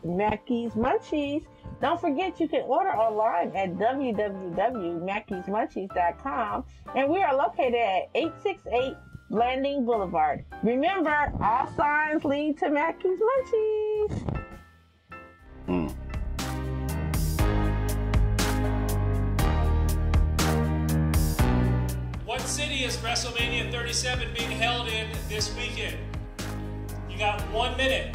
Mackey's Munchies. Don't forget you can order online at www.mackeysmunchies.com, and we are located at 868 Blanding Boulevard. Remember, all signs lead to Mackey's Munchies. What city is WrestleMania 37 being held in this weekend? You got 1 minute.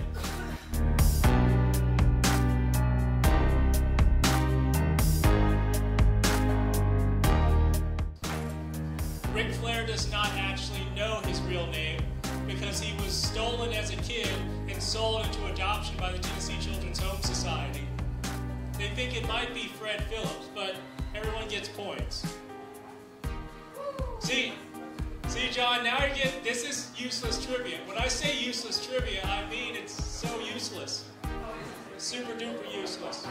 Ric Flair does not actually know his real name because he was stolen as a kid and sold into adoption by the Tennessee Children's Home Society. They think it might be Fred Phillips, but everyone gets points. See, John, now you're getting, this is useless trivia. When I say useless trivia, I mean it's so useless. Super duper useless.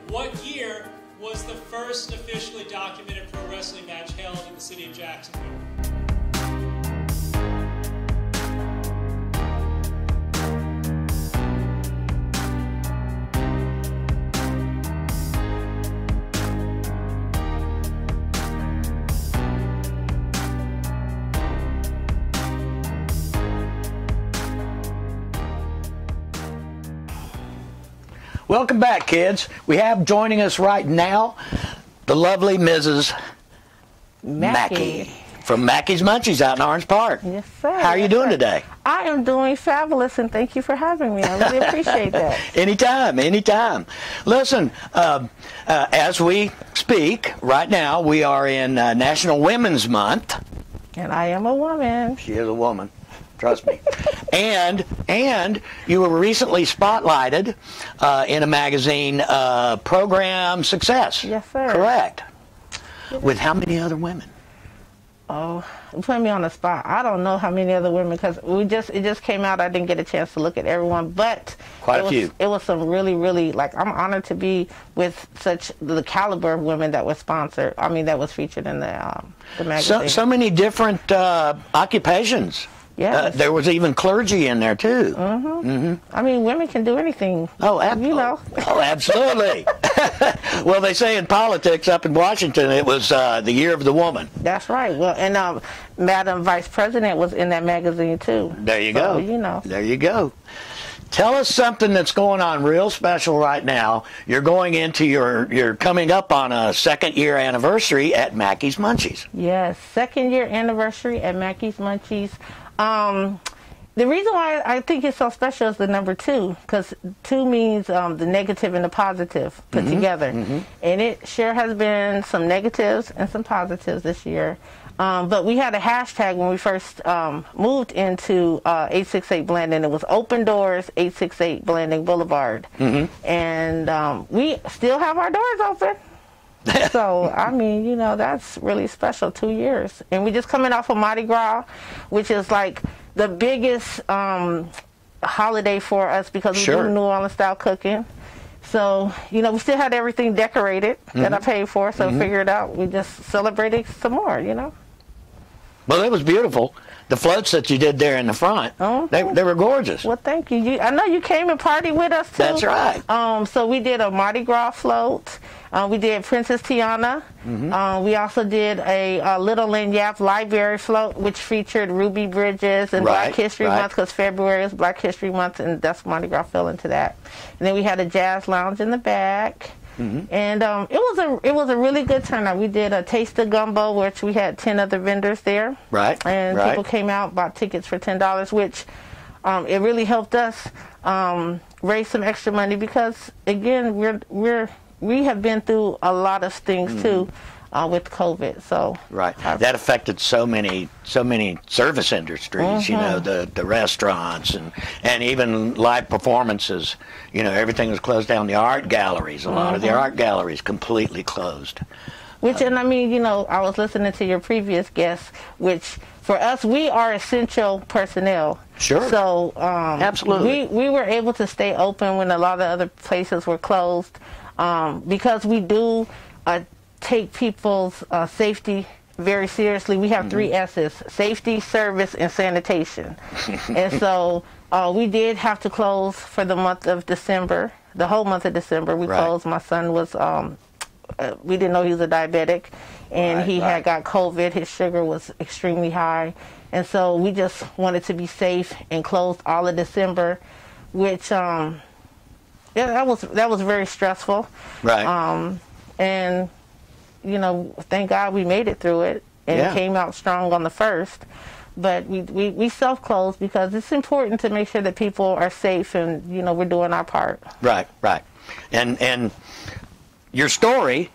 What year was the first officially documented pro wrestling match held in the city of Jacksonville? Welcome back, kids. We have joining us right now the lovely Mrs. Mackey from Mackey's Munchies out in Orange Park. Yes, sir. How are you doing today? I am doing fabulous, and thank you for having me. I really appreciate that. Anytime, anytime. Listen, as we speak right now, we are in National Women's Month. And I am a woman. She is a woman. Trust me. And you were recently spotlighted in a magazine, Program Success. Yes, sir. Correct. With how many other women? Oh, you put me on the spot. I don't know how many other women, because it just came out. I didn't get a chance to look at everyone, but quite a few. It was some really, really, like, I'm honored to be with such the caliber of women that was sponsored. I mean, that was featured in the magazine. So many different occupations. Yes. There was even clergy in there too. I mean, women can do anything. Oh, you know. Oh, absolutely. Well, they say in politics up in Washington it was the year of the woman. That's right. Well, and Madam Vice President was in that magazine too. There you go. You know. There you go. Tell us something that's going on real special right now. You're going into you're coming up on a 2nd year anniversary at Mackey's Munchies. Yes, 2nd year anniversary at Mackey's Munchies. The reason why I think it's so special is the number 2, because 2 means the negative and the positive put together. And it sure has been some negatives and some positives this year. But we had a hashtag when we first moved into 868 Blanding. It was Open Doors 868 Blanding Boulevard. And we still have our doors open. So, I mean, you know, that's really special, 2 years. And we just coming off of Mardi Gras, which is like the biggest holiday for us, because we do New Orleans style cooking. So, you know, we still had everything decorated that I paid for, so figured out we just celebrated some more, you know. Well, it was beautiful. The floats that you did there in the front, they were gorgeous. Well, thank you. I know you came and partied with us, too. That's right. So we did a Mardi Gras float. We did Princess Tiana. We also did a Little Lanyap Library float, which featured Ruby Bridges and Black History Month, because February is Black History Month, and that's Mardi Gras fell into that. And then we had a jazz lounge in the back. And it was a really good turnout. We did a Taste of Gumbo, which we had 10 other vendors there. And people came out, bought tickets for $10, which it really helped us raise some extra money, because again we have been through a lot of things too with COVID. So that affected so many service industries. You know, the restaurants and even live performances. You know, everything was closed down. The art galleries, a lot of the art galleries completely closed. Which, and I mean, you know, I was listening to your previous guests, which for us, we are essential personnel. Sure. So absolutely, we were able to stay open when a lot of other places were closed. because we do take people's safety very seriously. We have 3 S's: safety, service, and sanitation. And so we did have to close for the month of December, the whole month of December. We closed. My son was, we didn't know he was a diabetic, and he had got COVID. His sugar was extremely high. And so we just wanted to be safe and closed all of December, which that was very stressful. Right. And you know, thank God we made it through it and came out strong on the 1st. But we self-closed because it's important to make sure that people are safe, and you know, we're doing our part. Right. And your story,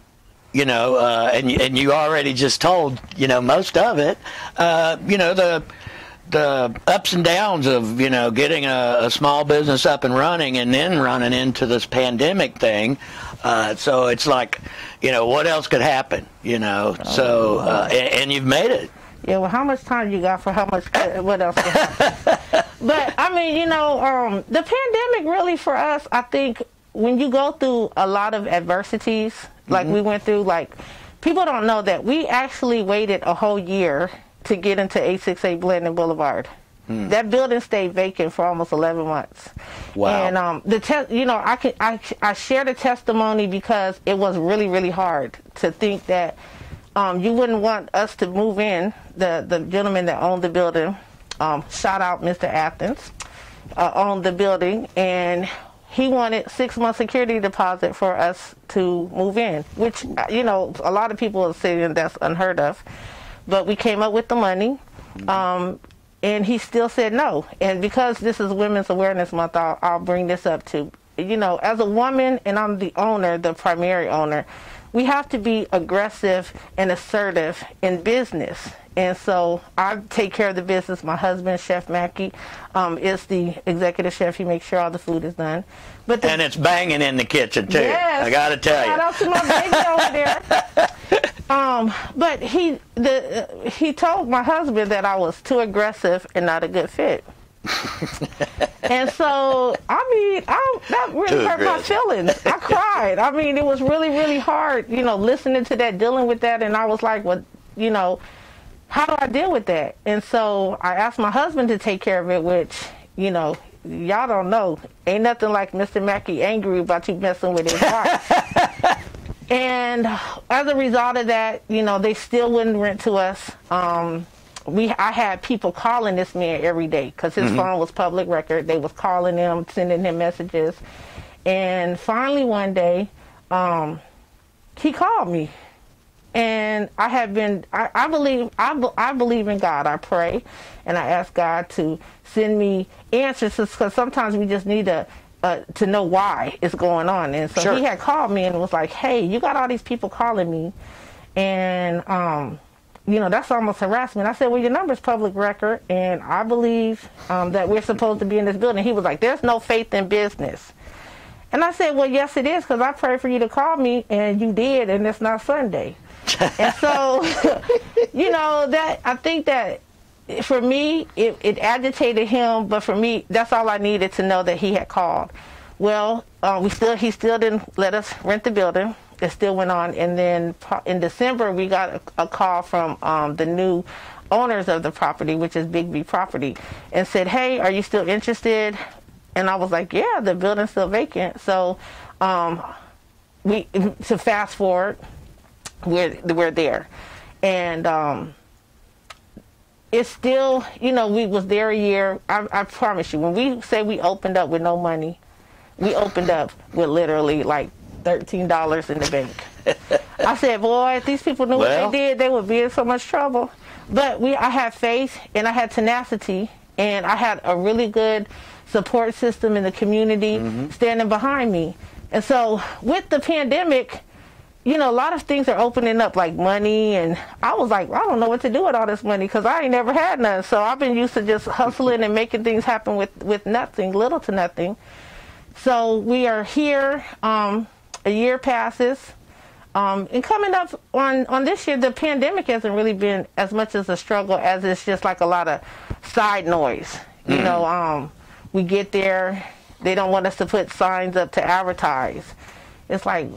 you know, and you already just told, you know, most of it. You know, the ups and downs of, you know, getting a small business up and running, and then running into this pandemic thing. So it's like, you know, what else could happen, you know? And you've made it. Yeah, well, how much time you got for how much, what else could happen? But, I mean, you know, the pandemic really for us, I think, when you go through a lot of adversities, like we went through, like, people don't know that we actually waited a whole year to get into 868 Blandon Boulevard. That building stayed vacant for almost 11 months. Wow. And you know, I share the testimony because it was really, really hard to think that you wouldn't want us to move in. The gentleman that owned the building, shout out Mr. Athens, owned the building, and he wanted 6 months security deposit for us to move in, which, you know, a lot of people are saying that's unheard of. But we came up with the money. And he still said no. And because this is Women's Awareness Month, I'll bring this up too. You know, as a woman, and I'm the owner, the primary owner, we have to be aggressive and assertive in business. And so I take care of the business. My husband, Chef Mackey, is the executive chef. He makes sure all the food is done. And it's banging in the kitchen too. Yes, I got to tell you. Shout out to my baby over there. But he told my husband that I was too aggressive and not a good fit. And so, I mean, that really hurt my feelings. I cried. I mean, it was really, really hard, you know, listening to that, dealing with that. And I was like, well, you know, how do I deal with that? And so I asked my husband to take care of it, which, you know, y'all don't know. Ain't nothing like Mr. Mackey angry about you messing with his wife. And as a result of that, you know, they still wouldn't rent to us. I had people calling this man every day because his phone was public record. They was calling him, sending him messages. And finally one day, he called me. And I have been, I believe in God. I pray and I ask God to send me answers, because sometimes we just need to know why it's going on. And so he had called me and was like, hey, you got all these people calling me, and you know, that's almost harassment. I said, well, your number's public record, and I believe that we're supposed to be in this building. He was like, there's no faith in business. And I said, well, yes, it is, because I prayed for you to call me, and you did, and it's not Sunday. And so, you know, that I think that for me, it agitated him, but for me, that's all I needed to know, that he had called. Well, he still didn't let us rent the building. It still went on, and then in December we got a call from the new owners of the property, which is Big B Property, and said, hey, are you still interested? And I was like, yeah, the building's still vacant. So to fast forward, we're there, and it's still, you know, we was there a year. I promise you, when we say we opened up with no money, we opened up with literally like $13 in the bank. I said, boy, if these people knew what they did, they would be in so much trouble. But I had faith, and I had tenacity, and I had a really good support system in the community standing behind me. And so with the pandemic, you know, a lot of things are opening up, like money, and I was like, I don't know what to do with all this money, because I ain't never had none. So I've been used to just hustling and making things happen with nothing, little to nothing. So we are here. A year passes, and coming up on this year, the pandemic hasn't really been as much as a struggle as it's just like a lot of side noise. You know, we get there, they don't want us to put signs up to advertise. it's like,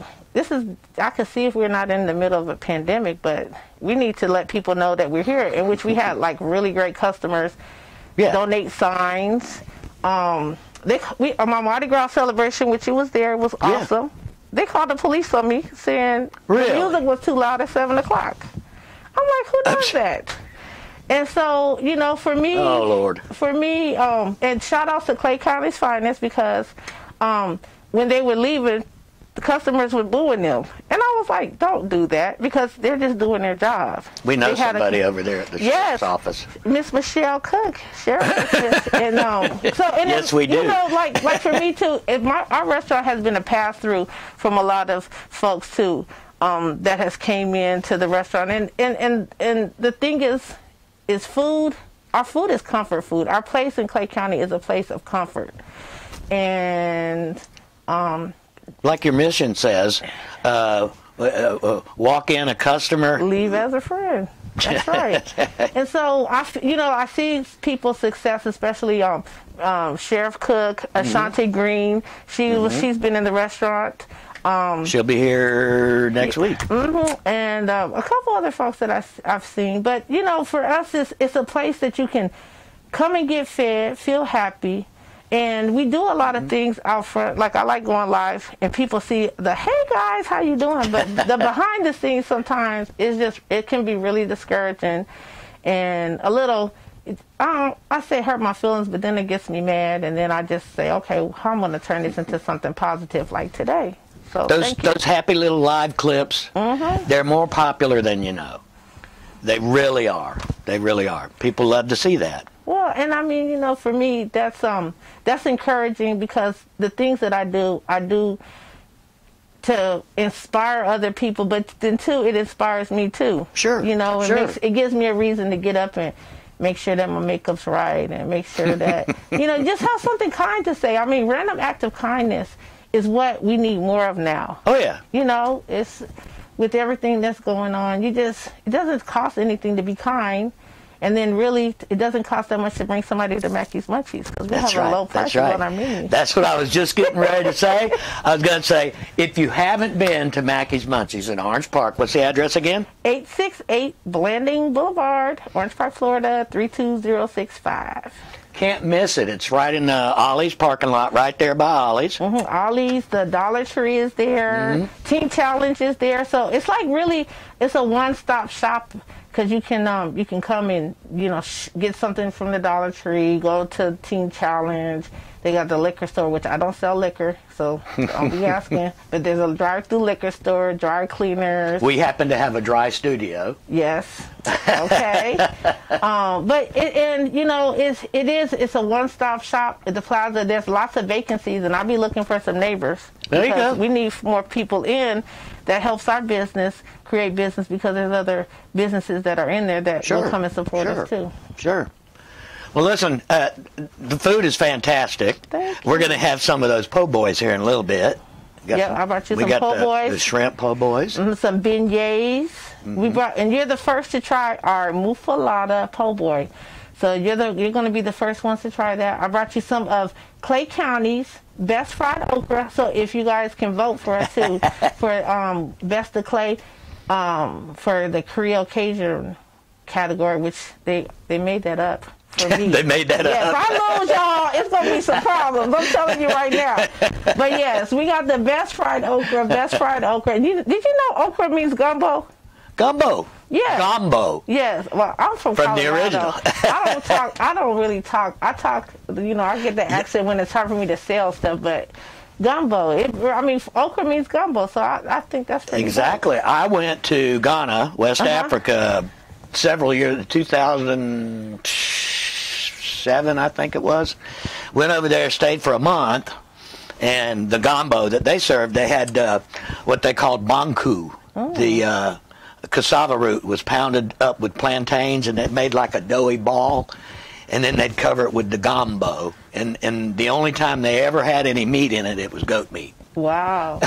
I could see if we're not in the middle of a pandemic, but we need to let people know that we're here, in which we had like really great customers donate signs. My Mardi Gras celebration, which you was there, was awesome. Yeah. They called the police on me saying the music was too loud at 7 o'clock. I'm like, who does that? And so, you know, for me, oh Lord, and shout out to Clay County's Finest, because when they were leaving, the customers were booing them, and I was like, don't do that, because they're just doing their job. We know somebody over there at the sheriff's office, Miss Michelle Cook, sheriff, and yes, we do. You know, like for me too, our restaurant has been a pass through from a lot of folks too, that has came into the restaurant, and the thing is food. Our food is comfort food. Our place in Clay County is a place of comfort, and like your mission says, walk in a customer, leave as a friend. That's right. And so I see people's success, especially Sheriff Cook, Ashanti Green. She's been in the restaurant. She'll be here next week. And a couple other folks that I've seen. But you know, for us, it's a place that you can come and get fed, feel happy. And we do a lot of things out front. Like, I like going live and people see the, hey guys, how you doing? But the behind the scenes sometimes it can be really discouraging and a little, I say hurt my feelings, but then it gets me mad. And then I just say, okay, how I'm going to turn this into something positive like today. So those happy little live clips, they're more popular than you know. They really are. They really are. People love to see that. Well, and I mean, you know, for me, that's encouraging, because the things that I do to inspire other people, but then too, it inspires me too. Sure. You know, it gives me a reason to get up and make sure that my makeup's right, and make sure that, you know, just have something kind to say. I mean, random act of kindness is what we need more of now. Oh yeah. You know, it's with everything that's going on, it doesn't cost anything to be kind. And then really, it doesn't cost that much to bring somebody to Mackey's Munchies, because we have a low price on our menu. That's what I was just getting ready to say. I was going to say, if you haven't been to Mackey's Munchies in Orange Park, what's the address again? 868 Blanding Boulevard, Orange Park, Florida, 32065. Can't miss it. It's right in the Ollie's parking lot, right there by Ollie's. Ollie's, the Dollar Tree is there, Teen Challenge is there. So it's like really, it's a one-stop shop. Because you can come and, you know, get something from the Dollar Tree, go to Teen Challenge. They got the liquor store, which I don't sell liquor, so don't be asking. But there's a drive-through liquor store, dry cleaners. We happen to have a dry studio. Yes. Okay. But it's a one-stop shop at the plaza. There's lots of vacancies, and I'll be looking for some neighbors. There you go. We need more people in. That helps our business create business, because there's other businesses that are in there that will come and support us too. Sure. Well, listen, the food is fantastic. We're going to have some of those po' boys here in a little bit. I brought you some po' boys. The shrimp po' boys. Some beignets. And you're the first to try our muffalata po' boy. So you're going to be the first ones to try that. I brought you some of Clay County's best fried okra. So if you guys can vote for us too, for best of Clay, for the Creole Cajun category, which they made that up for me. They made that up. If I lose, y'all, it's going to be some problems. I'm telling you right now. But yes, we got the best fried okra. Did you know okra means gumbo? Gumbo. Yeah. Gumbo. Yes. Well, I'm from Colorado. The original. I don't really talk. I talk, you know, I get the accent when it's hard for me to sell stuff, but gumbo. Okra means gumbo, so I think that's pretty exactly. Good. I went to Ghana, West Africa, several years, 2007, I think it was. Went over there, stayed for a month, and the gumbo that they served, they had what they called banku. The cassava root was pounded up with plantains, and it made like a doughy ball, and then they'd cover it with the gumbo. And the only time they ever had any meat in it, it was goat meat. Wow.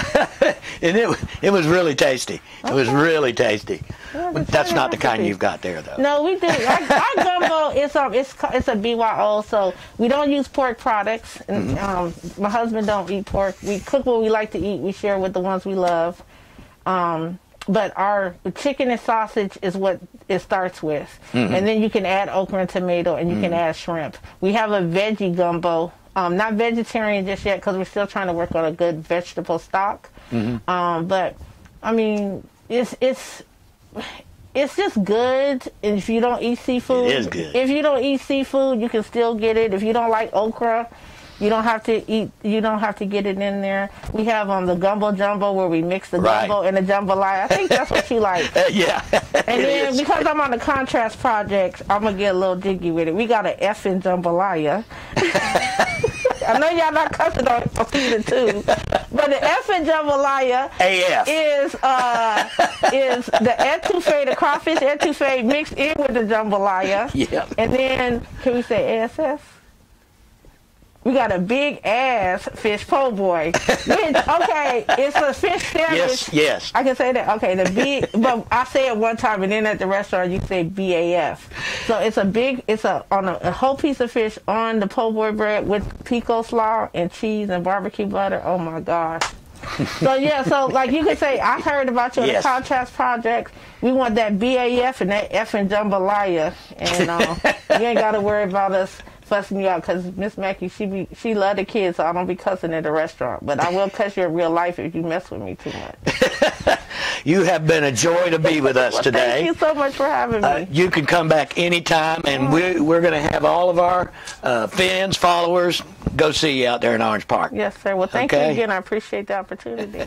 And it was really tasty. It was really tasty. But that's not the kind you've got there, though. No, we do. Our gumbo is it's a BYO, so we don't use pork products. And, my husband don't eat pork. We cook what we like to eat. We share with the ones we love. But our chicken and sausage is what it starts with. And then you can add okra and tomato, and you can add shrimp. We have a veggie gumbo. Not vegetarian just yet because we're still trying to work on a good vegetable stock. But I mean, it's just good. And if you don't eat seafood, it is good. If you don't eat seafood, you can still get it. If you don't like okra, you don't have to eat. You don't have to get it in there. We have the gumbo jumbo where we mix the gumbo and the jambalaya. I think that's what you like. Yeah. And then because I'm on the contrast project, I'm gonna get a little jiggy with it. We got an effing jambalaya. I know y'all not cussing on Peter too, but the effing jambalaya is the etouffee, the crawfish etouffee mixed in with the jambalaya. Yeah. And then can we say ASS? We got a big ass fish po' boy. Okay, it's a fish sandwich. Yes. I can say that. Okay, but I say it one time, and then at the restaurant you say BAF. So it's on a whole piece of fish on the po' boy bread with pico slaw and cheese and barbecue butter. Oh my gosh. So yeah, so like you could say, I heard about you on the contrast project. We want that BAF and that effing jambalaya, and you ain't got to worry about us fussing you out because Miss Mackey, she love the kids, so I don't be cussing at the restaurant. But I will cuss you in real life if you mess with me too much. You have been a joy to be with us today. Thank you so much for having me. You can come back anytime, and we're going to have all of our fans, followers, go see you out there in Orange Park. Yes, sir. Well, thank you again. I appreciate the opportunity.